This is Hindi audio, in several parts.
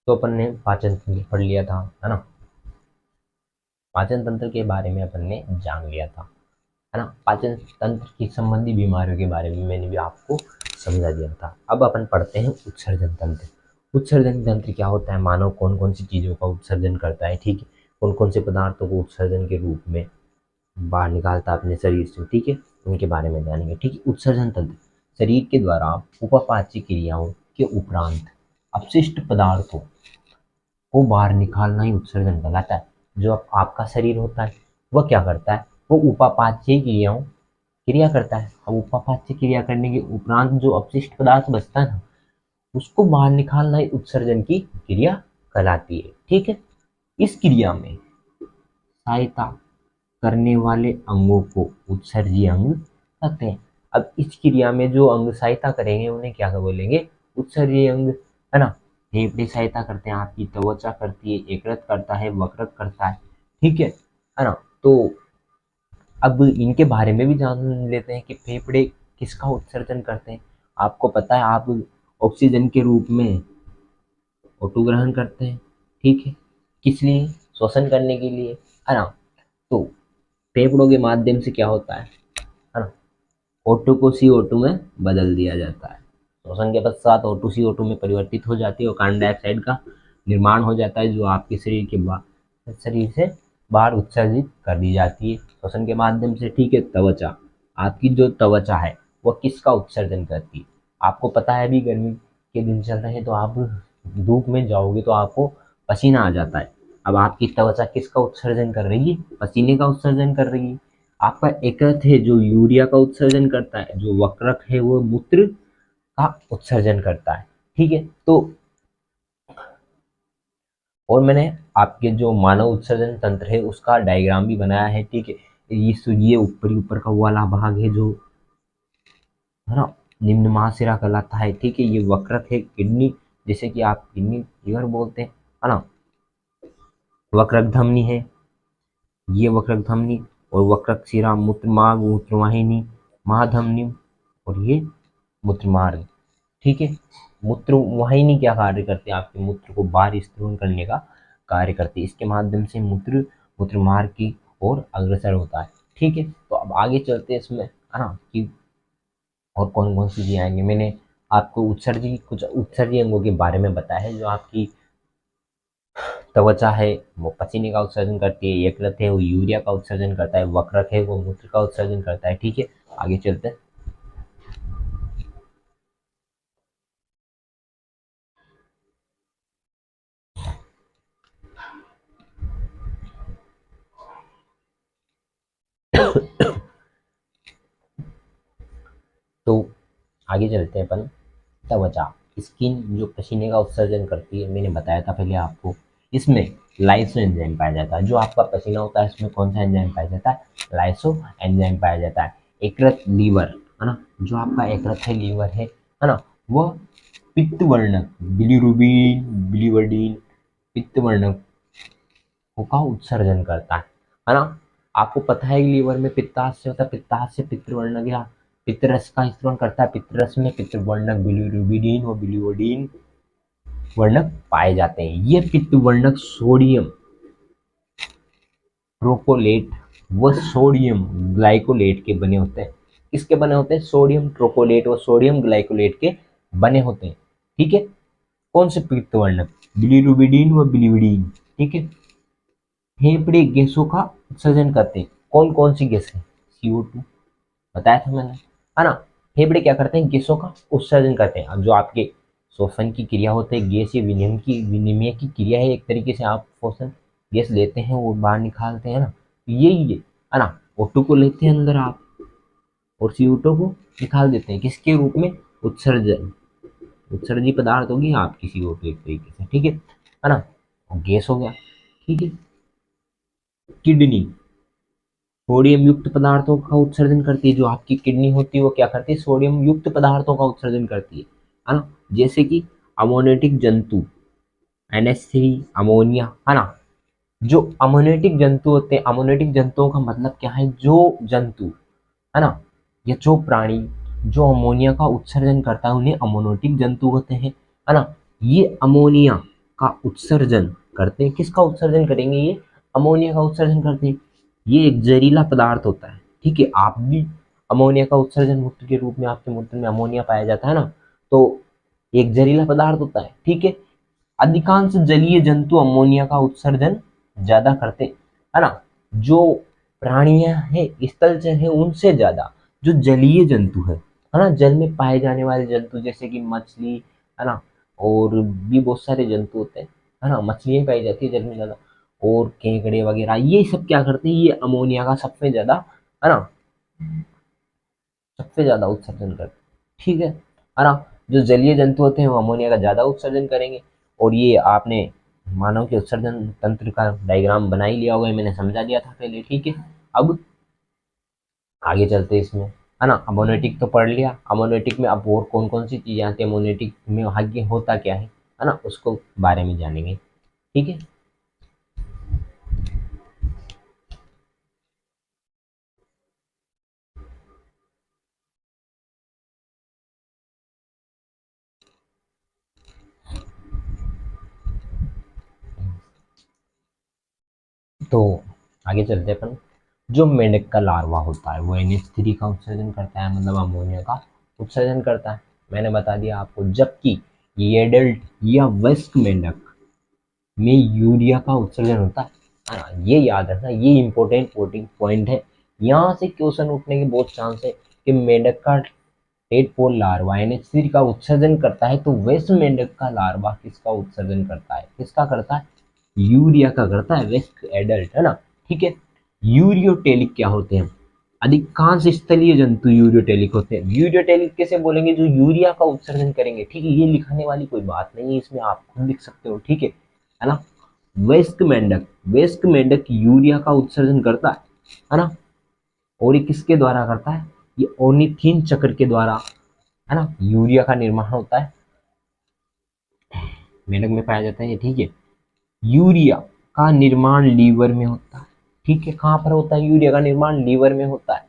तो अपन ने पाचन तंत्र पढ़ लिया था, है ना। पाचन तंत्र के बारे में अपन ने जान लिया था, है ना। पाचन तंत्र की संबंधी बीमारियों के बारे में मैंने भी आपको समझा दिया था। अब अपन पढ़ते हैं उत्सर्जन तंत्र। उत्सर्जन तंत्र क्या होता है, मानव कौन कौन सी चीज़ों का उत्सर्जन करता है, ठीक है, कौन कौन से पदार्थों को उत्सर्जन के रूप में बाहर निकालता है अपने शरीर से, ठीक है, उनके बारे में जानेंगे, ठीक है। उत्सर्जन तंत्र शरीर के द्वारा उपापाच्य क्रियाओं के उपरांत अपशिष्ट पदार्थों को बाहर निकालना ही उत्सर्जन कहलाता है। जो आपका शरीर होता है वह क्या करता है, वो उपापाच्य क्रिया करता है। अब उपापाच्य क्रिया करने के उपरांत जो अपशिष्ट पदार्थ बचता है ना, उसको बाहर निकालना ही उत्सर्जन की क्रिया कहलाती है, ठीक है। इस क्रिया में सहायता करने वाले अंगों को उत्सर्जीय अंग कहते हैं। अब इस क्रिया में जो अंग सहायता करेंगे उन्हें क्या बोलेंगे, उत्सर्जीय अंग, है ना। फेफड़े सहायता करते हैं आपकी, त्वचा करती है, यकृत करता है, वक्रक करता है, ठीक है ना। तो अब इनके बारे में भी जान लेते हैं कि फेफड़े किसका उत्सर्जन करते हैं। आपको पता है आप ऑक्सीजन के रूप में O2 ग्रहण करते हैं, ठीक है, किस लिए, श्वसन करने के लिए, है ना। तो फेफड़ों के माध्यम से क्या होता है ना, O2 को CO2 में बदल दिया जाता है। श्वसन के पश्चात O2 CO2 में परिवर्तित हो जाती है और कार्बन डाइऑक्साइड का निर्माण हो जाता है, जो आपके शरीर से बाहर उत्सर्जित कर दी जाती है श्वसन के माध्यम से, ठीक है। त्वचा, आपकी जो त्वचा है वह किसका उत्सर्जन करती है। आपको पता है अभी गर्मी के दिन चल रहे हैं, तो आप धूप में जाओगे तो आपको पसीना आ जाता है। अब आपकी त्वचा किसका उत्सर्जन कर रही है, पसीने का उत्सर्जन कर रही है। आपका यकृत है जो यूरिया का उत्सर्जन करता है, जो वक्रक है वो मूत्र का उत्सर्जन करता है, ठीक है। तो और मैंने आपके जो मानव उत्सर्जन तंत्र है उसका डायग्राम भी बनाया है, ठीक है। ये ऊपर का वाला भाग है जो, है ना, निम्न महाशिरा कहलाता है, ठीक है। ये वक्रक है, किडनी, जैसे कि आप किडनी लीवर बोलते हैं, है ना। वक्रक धमनी है, ये वक्रक धमनी, और वक्रक शिरा, मूत्रमार्ग, मूत्रवाहिनी, महाधमनी, और ये मूत्रमार्ग, ठीक है। मूत्रवाहिनी क्या कार्य करती है, आपके मूत्र को बाहर स्त्रोण करने का कार्य करती है। इसके माध्यम से मूत्र मूत्रमार्ग की ओर अग्रसर होता है, ठीक है। तो अब आगे चलते हैं इसमें, है ना, कि और कौन कौन सी चीजें आएंगी। मैंने आपको कुछ उत्सर्जी अंगों के बारे में बताया है। जो आपकी त्वचा है वो पसीने का उत्सर्जन करती है, यकृत है वो यूरिया का उत्सर्जन करता है, वक्रक है वो मूत्र का उत्सर्जन करता है, ठीक है। आगे चलते हैं। तो आगे चलते हैं अपन। त्वचा, स्किन जो पसीने का उत्सर्जन करती है, मैंने बताया था पहले आपको। इसमें लाइसो एंजाइम पाया जाता है। जो आपका पसीना होता है इसमें कौन सा एंजाइम पाया जाता है, लाइसो एंजाइम पाया जाता है। यकृत, लीवर, है ना, जो आपका यकृत है, लीवर है ना, वह पित्त वर्णक बिलीरुबिन, बिलीवर्डिन, पित्त वर्णक का उत्सर्जन करता है ना। आपको पता है कि लीवर में पित्ताशय होता है, पित्ताशय पित्तवर्णक या पित्तरस का स्त्रवण करता है। पित्तरस में पित्तवर्णक बिलीरुबिन व बिलीवर्डिन वर्णक पाए जाते हैं। ये पित्तवर्णक सोडियम ट्रोकोलेट व सोडियम ग्लाइकोलेट के बने होते हैं। किसके बने होते हैं, सोडियम ट्रोकोलेट व सोडियम ग्लाइकोलेट के बने होते हैं, ठीक है। कौन से पित्तवर्णक, बिलीरुबिन व बिलीवर्डिन, ठीक है। फेफड़े गैसों का उत्सर्जन करते हैं। कौन कौन सी गैस है, CO2 बताया था मैंने, है ना। फेफड़े क्या करते हैं, गैसों का उत्सर्जन करते हैं। अब जो आपके श्वसन की क्रिया होती है, गैस या विनिमय की क्रिया है, एक तरीके से आप श्वसन गैस लेते हैं वो बाहर निकालते हैं ना, तो यही है ना। O2 को लेते हैं अंदर आप और CO2 को निकाल देते हैं, किसके रूप में, उत्सर्जन, उत्सर्जी पदार्थ होगी आपकी CO2 एक तरीके से, ठीक है ना। गैस हो गया, ठीक है। किडनी सोडियम युक्त पदार्थों का उत्सर्जन करती है। जो आपकी किडनी होती है वो क्या करती है, सोडियम युक्त पदार्थों का उत्सर्जन करती है ना। जैसे कि अमोनेटिक जंतु, NH3 अमोनिया, है ना। जो अमोनेटिक जंतु होते हैं, अमोनेटिक जंतुओं का मतलब क्या है, जो जंतु, है ना, या जो प्राणी जो अमोनिया का उत्सर्जन करता है उन्हें अमोनेटिक जंतु होते हैं, है ना। ये अमोनिया का उत्सर्जन करते हैं। किसका उत्सर्जन करेंगे? ये अमोनिया का उत्सर्जन करते हैं। ये एक जहरीला पदार्थ होता है, ठीक है। आप भी अमोनिया का उत्सर्जन मूत्र के रूप में, आपके मूत्र में अमोनिया पाया जाता है ना, तो एक जहरीला पदार्थ होता है, ठीक है। अधिकांश जलीय जंतु अमोनिया का उत्सर्जन ज्यादा करते हैं, है ना। जो प्राणियां हैं, स्थलचर है, उनसे ज्यादा जो जलीय जंतु है ना, जल में पाए जाने वाले जंतु जैसे कि मछली, है ना, और भी बहुत सारे जंतु होते हैं, है ना। मछलियां पाई जाती है जल में ज्यादा, और केकड़े वगैरह, ये सब क्या करते हैं? ये अमोनिया का सबसे ज्यादा, है ना, सबसे ज्यादा उत्सर्जन करते हैं, ठीक है ना। जो जलीय जंतु होते हैं वो अमोनिया का ज्यादा उत्सर्जन करेंगे। और ये आपने मानव के उत्सर्जन तंत्र का डायग्राम बना ही लिया होगा, मैंने समझा दिया था पहले, ठीक है। अब आगे चलते हैं इसमें, है ना। अमोनेटिक तो पढ़ लिया। अमोनेटिक में अब और कौन कौन सी चीजें आती है, अमोनेटिक में आगे होता क्या है ना, उसको बारे में जानेंगे, ठीक है। तो आगे चलते हैं अपन। जो मेंढक का लार्वा होता है वो NH3 का उत्सर्जन करता है, मतलब अमोनिया का उत्सर्जन करता है, मैंने बता दिया आपको। जबकि ये एडल्ट या वयस्क मेंढक में यूरिया का उत्सर्जन होता है ना। ये याद रखना, ये इंपॉर्टेंट पॉइंट है। यहाँ से क्वेश्चन उठने के बहुत चांस है कि मेंढक का टेडपोल लार्वा NH3 का उत्सर्जन करता है, तो वयस्क मेंढक का लार्वा किसका उत्सर्जन करता है? किसका करता है? यूरिया का करता है, वयस्क एडल्ट, है ना, ठीक है। यूरियोटेलिक क्या होते हैं? अधिकांश स्थलीय जंतु यूरियोटेलिक होते हैं। यूरियोटेलिक कैसे बोलेंगे? जो यूरिया का उत्सर्जन करेंगे, ठीक है। ये लिखने वाली कोई बात नहीं है, इसमें आप खुद लिख सकते हो, ठीक है ना। वयस्क मेंढक यूरिया का उत्सर्जन करता है ना। और ये किसके द्वारा करता है? ये ओर्निथिन चक्र के द्वारा, है ना, यूरिया का निर्माण होता है, मेंढक में पाया जाता है ये, ठीक है। यूरिया का निर्माण लीवर में होता है, ठीक है। कहाँ पर होता है यूरिया का निर्माण? लीवर में होता है।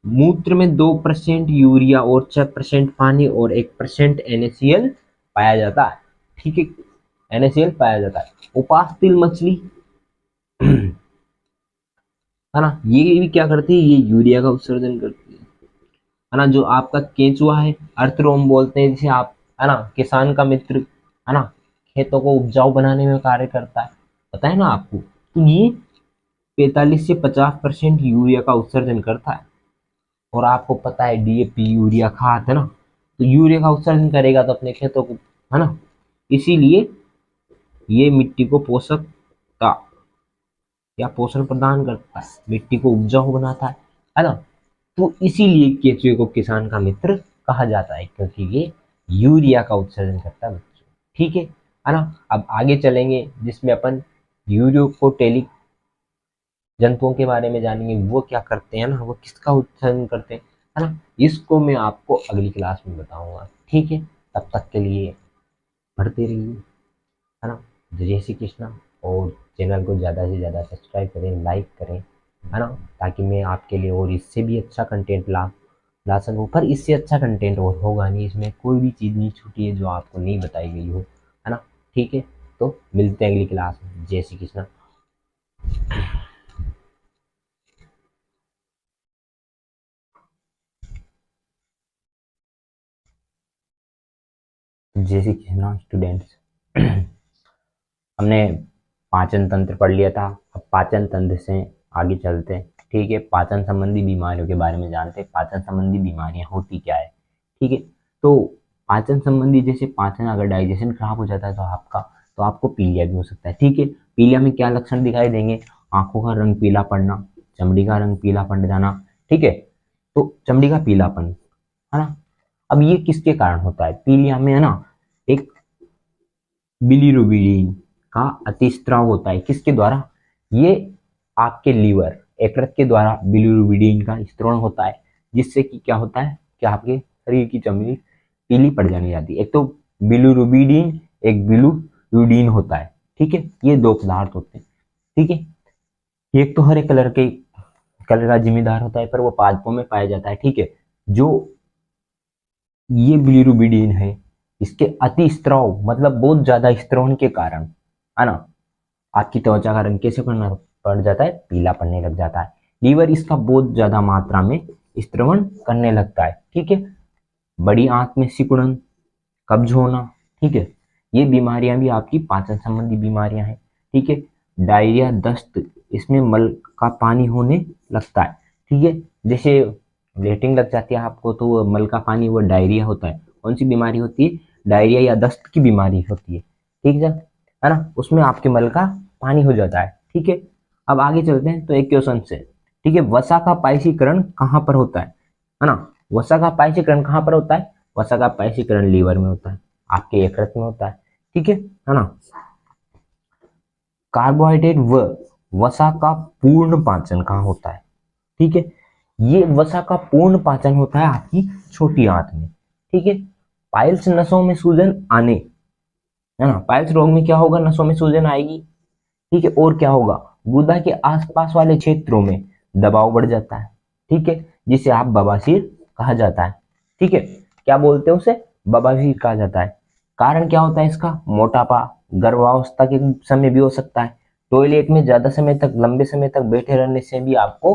मूत्र में 2% यूरिया और 6% पानी और 1% NaCl पाया जाता है, ठीक है। NaCl पाया जाता है। उपास तिल मछली, है ना, ये भी क्या करती है? ये यूरिया का उत्सर्जन करती है ना। जो आपका केंचुआ है, अर्थरोम बोलते हैं जिसे आप, है ना, किसान का मित्र, है ना, खेतों को उपजाऊ बनाने में कार्य करता है, पता है ना आपको। तो ये 45 से 50% यूरिया का उत्सर्जन करता है। और आपको पता है DAP यूरिया खाद, है ना, तो यूरिया का उत्सर्जन करेगा तो अपने खेतों को, है ना। इसीलिए ये मिट्टी को पोषकता या पोषण प्रदान करता है, मिट्टी को उपजाऊ बनाता है ना। तो इसीलिए केंचुए को किसान का मित्र कहा जाता है, क्योंकि ये यूरिया का उत्सर्जन करता है बच्चों, ठीक है ना। अब आगे चलेंगे जिसमें अपन यूरियोकोटेलिक जंतुओं के बारे में जानेंगे, वो क्या करते हैं ना, वो किसका उत्सर्जन करते हैं, है ना। इसको मैं आपको अगली क्लास में बताऊंगा, ठीक है। तब तक के लिए पढ़ते रहिए, है ना। जय श्री कृष्णा। और चैनल को ज़्यादा से ज़्यादा सब्सक्राइब करें, लाइक करें, है ना, ताकि मैं आपके लिए और इससे भी अच्छा कंटेंट ला सकूँ। पर इससे अच्छा कंटेंट और होगा नहीं, इसमें कोई भी चीज़ नहीं छूटी है जो आपको नहीं बताई गई हो, है ना, ठीक है। तो मिलते हैं अगली क्लास में। जय श्री कृष्णा। जय श्री कृष्णा स्टूडेंट्स। हमने पाचन तंत्र पढ़ लिया था, अब पाचन तंत्र से आगे चलते हैं, ठीक है। पाचन संबंधी बीमारियों के बारे में जानते हैं, पाचन संबंधी बीमारियां होती क्या है, ठीक है। तो पाचन संबंधी, जैसे पाचन अगर डाइजेशन खराब हो जाता है तो आपको पीलिया भी हो सकता है, ठीक है। पीलिया में क्या लक्षण दिखाई देंगे? आंखों का रंग पीला पड़ना, चमड़ी का रंग पीला पड़ जाना, ठीक है। तो चमड़ी का पीलापन, है ना। अब ये किसके कारण होता है पीलिया में, है ना? एक बिलीरुबिन का अतिस्राव होता है, किसके द्वारा? ये आपके लीवर यकृत के द्वारा बिलीरुबिन का स्त्रवण होता है, जिससे कि क्या होता है कि आपके शरीर की चमड़ी पीली पड़ जाने जाती है। एक तो बिलीरुबिन, एक बिलुरुडिन होता है, ठीक है। ये दो पदार्थ होते हैं, ठीक है। एक तो हरे कलर का जिम्मेदार होता है, पर वो पादपों में पाया जाता है, ठीक है। जो ये बिलीरुबिन है, इसके अति स्त्राव मतलब बहुत ज्यादा स्त्रवण के कारण, है ना, आपकी त्वचा का रंग कैसे पड़ जाता है, पीला पड़ने लग जाता है। लीवर इसका बहुत ज्यादा मात्रा में स्त्रवण करने लगता है। ठीक है, बड़ी आंत में सिकुड़न, कब्ज होना, ठीक है, ये बीमारियां भी आपकी पाचन संबंधी बीमारियां हैं। ठीक है, डायरिया, दस्त, इसमें मल का पानी होने लगता है। ठीक है, जैसे ब्लीडिंग लग जाती है आपको तो वो मल का पानी, वो डायरिया होता है। कौन सी बीमारी होती है, डायरिया या दस्त की बीमारी होती है। ठीक है ना, उसमें आपके मल का पानी हो जाता है। ठीक है, अब आगे चलते हैं तो एक क्वेश्चन से। ठीक है, वसा का पायसीकरण कहाँ पर होता है ना, वसा का पायसीकरण कहाँ पर होता है, वसा का पायसीकरण लीवर में होता है, आपके यकृत में होता है। ठीक है ना। कार्बोहाइड्रेट व वसा का पूर्ण पाचन कहाँ होता है, ठीक है, ये वसा का पूर्ण पाचन होता है आपकी छोटी आंत में। ठीक है, पाइल्स नसों में सूजन आने, है ना, पाइल्स रोग में क्या होगा, नसों में सूजन आएगी। ठीक है, और क्या होगा, गुदा के आसपास वाले क्षेत्रों में दबाव बढ़ जाता है। ठीक है, जिसे आप बवासीर कहा जाता है। ठीक है, क्या बोलते हैं उसे, बवासीर कहा जाता है। कारण क्या होता है इसका, मोटापा, गर्भावस्था के समय भी हो सकता है, टॉयलेट में ज्यादा समय तक, लंबे समय तक बैठे रहने से भी आपको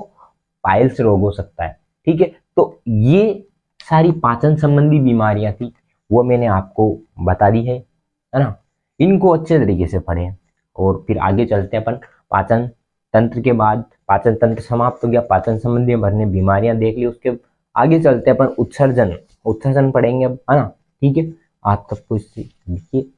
पाइल्स रोग हो सकता है। ठीक है, तो ये सारी पाचन संबंधी बीमारियां थी, वो मैंने आपको बता दी है ना। इनको अच्छे तरीके से पढ़ें और फिर आगे चलते हैं अपन। पाचन तंत्र के बाद, पाचन तंत्र समाप्त हो गया, पाचन संबंधी भरने बीमारियां देख ली, उसके आगे चलते हैं अपन उत्सर्जन, उत्सर्जन पढ़ेंगे अब, है ना। ठीक है, आज तक कुछ लिखिए।